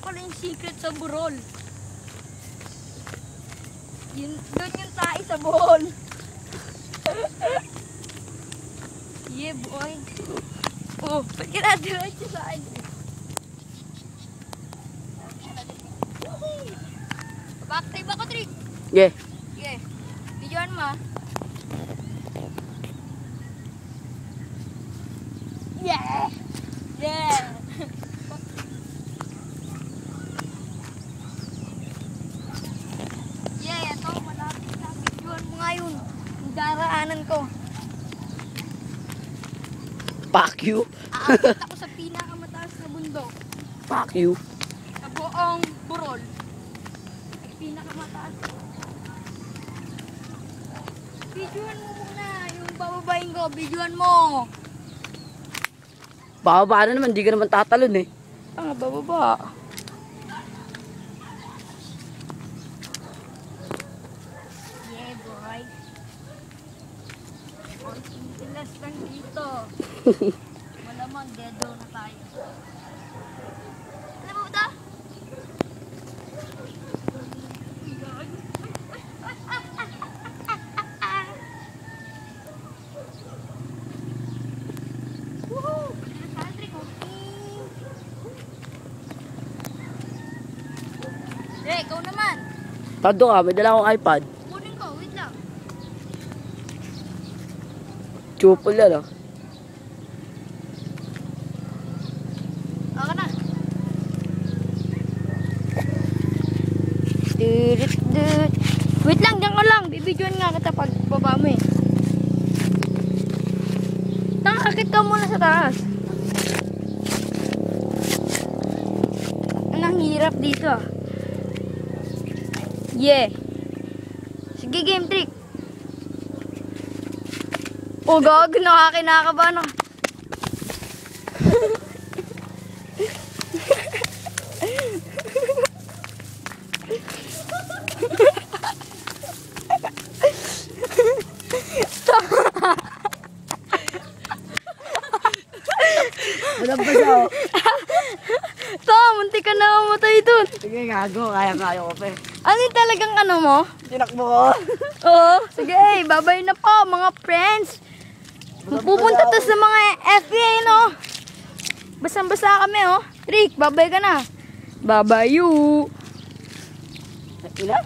pala yung secret sa burol. Yun, doon yung tae sa buhol. Yeah, boy. Oh, ba't ka na-diretso sa akin? Back-type ako, Trick. Yeah. Yeah. Videoan mo, ah. Yeah! Yeah! Yeah, ito, malapit na. Videoan mo nga yun. Yung daraanan ko. Fuck you. Aabot ako sa pinakamataas na bundok. Fuck you. Sa buong burol. Ay pinakamataas. Videoan mo muna yung bababain ko. Videoan mo. Bababa na naman, di ka naman tatalon eh. Ah, bababa. Yeah, boy. Konting tilas lang dito. Malamang dedo na tayo. Alam mo ba? Woohoo! Ikaw naman. Tado ka, may dala akong iPad. Kunin ko, wait lang. Chupol yan ah. Ako na. Wait lang, diyan ka lang. Bibidyoan nga kita pag baba mo eh. Akit ka muna sa taas. Ang hirap dito ah. Yeah. Sige, game trick. Oh, gag, nakakinakabahan ako. Malabas ako. Munti ka na mamatay dun. Sige, gago. Kaya-kaya ko pa eh. Ano yung talagang ano mo? Tinakbo ko. Oo. Sige, babay na po mga friends. Pupunta to sa mga FBA, no? Basang-basa kami, oh. Rick, babay ka na. Babay you. Ina?